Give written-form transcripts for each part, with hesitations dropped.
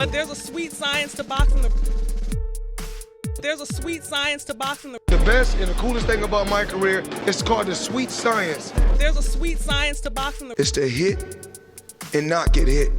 But there's a sweet science to boxing. There's a sweet science to boxing. The best and the coolest thing about my career is called the sweet science. There's a sweet science to boxing. It's to hit and not get hit.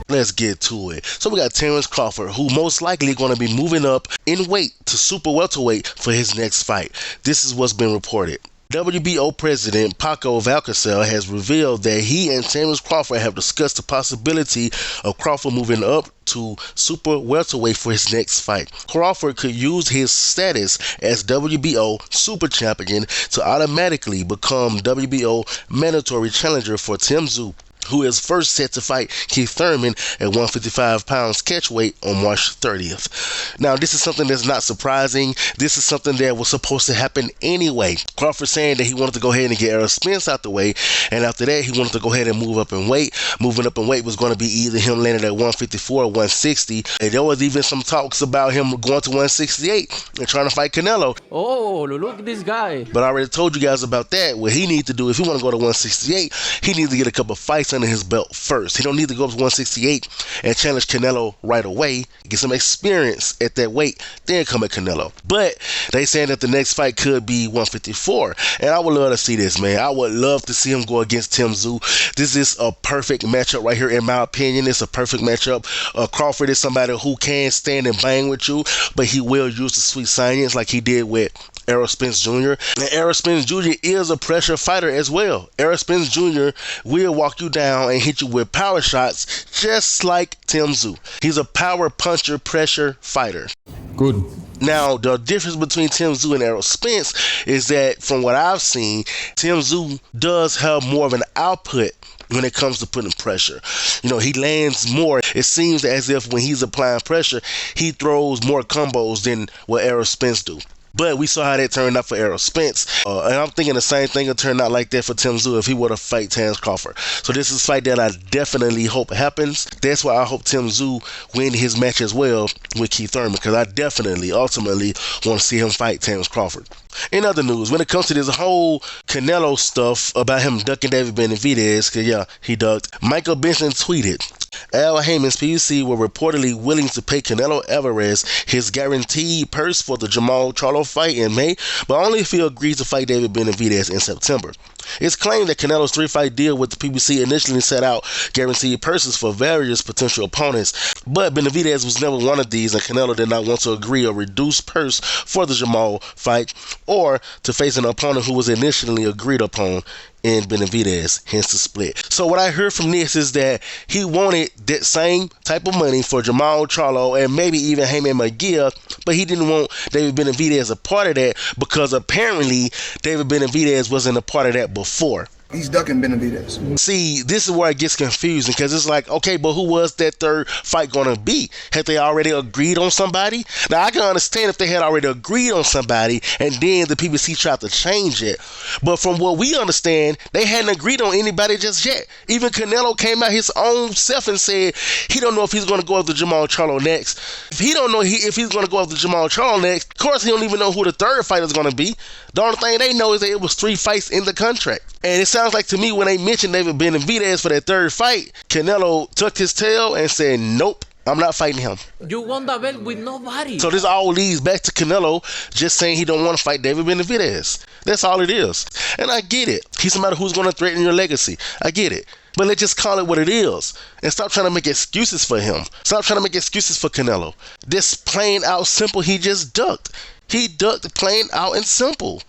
Let's get to it. So we got Terence Crawford, who most likely going to be moving up in weight to super welterweight for his next fight. This is what's been reported. WBO president Paco Valcárcel has revealed that he and Terence Crawford have discussed the possibility of Crawford moving up to super welterweight for his next fight. Crawford could use his status as WBO super champion to automatically become WBO mandatory challenger for Tim Tszyu, who is first set to fight Keith Thurman at 155 pounds catchweight on March 30th. Now, this is something that's not surprising. This is something that was supposed to happen anyway. Crawford saying that he wanted to go ahead and get Errol Spence out the way, and after that, he wanted to go ahead and move up in weight. Moving up in weight was going to be either him landing at 154 or 160, and there was even some talks about him going to 168 and trying to fight Canelo. Oh, look at this guy. But I already told you guys about that. What he needs to do, if he want to go to 168, he needs to get a couple fights under his belt first. He don't need to go up to 168 and challenge Canelo right away. Get some experience at that weight, then come at Canelo. But they saying that the next fight could be 154, and I would love to see this, man. I would love to see him go against Tim Tszyu. This is a perfect matchup right here, in my opinion. It's a perfect matchup. Crawford is somebody who can stand and bang with you, but he will use the sweet science like he did with Errol Spence Jr. And Errol Spence Jr. is a pressure fighter as well. Errol Spence Jr. will walk you down and hit you with power shots just like Tim Tszyu. He's a power puncher, pressure fighter. Good. Now, the difference between Tim Tszyu and Errol Spence is that, from what I've seen, Tim Tszyu does have more of an output when it comes to putting pressure. You know, he lands more. It seems as if when he's applying pressure, he throws more combos than what Errol Spence do. But we saw how that turned out for Errol Spence. And I'm thinking the same thing will turn out like that for Tim Tszyu if he were to fight Terence Crawford. So this is a fight that I definitely hope happens. That's why I hope Tim Tszyu win his match as well with Keith Thurman, because I definitely, ultimately want to see him fight Terence Crawford. In other news, when it comes to this whole Canelo stuff about him ducking David Benavidez, because yeah, he ducked, Michael Benson tweeted, Al Haymon's PBC were reportedly willing to pay Canelo Alvarez his guaranteed purse for the Jamal Charlo fight in May, but only if he agrees to fight David Benavidez in September. It's claimed that Canelo's 3-fight deal with the PBC initially set out guaranteed purses for various potential opponents, but Benavidez was never one of these, and Canelo did not want to agree a reduced purse for the Jamal fight or to face an opponent who was initially agreed upon in Benavidez, hence the split. So what I heard from this is that he wanted that same type of money for Jamal Charlo and maybe even Hayman McGill, but he didn't want David Benavidez a part of that because apparently David Benavidez wasn't a part of that before. He's ducking Benavidez. See, this is where it gets confusing, because it's like, okay, but who was that third fight going to be? Had they already agreed on somebody? Now, I can understand if they had already agreed on somebody and then the PBC tried to change it. But from what we understand, they hadn't agreed on anybody just yet. Even Canelo came out his own self and said he don't know if he's going to go after Jamal Charlo next. If he don't know if he's going to go after Jamal Charlo next, of course he don't even know who the third fighter is going to be. The only thing they know is that it was 3 fights in the contract. And it sounds like to me when they mentioned David Benavidez for that third fight, Canelo tucked his tail and said, nope, I'm not fighting him. You won the belt with nobody. So this all leads back to Canelo just saying he don't want to fight David Benavidez. That's all it is. And I get it. He's somebody who's going to threaten your legacy. I get it. But let's just call it what it is and stop trying to make excuses for him. Stop trying to make excuses for Canelo. This plain out simple, he just ducked. He ducked plain out and simple.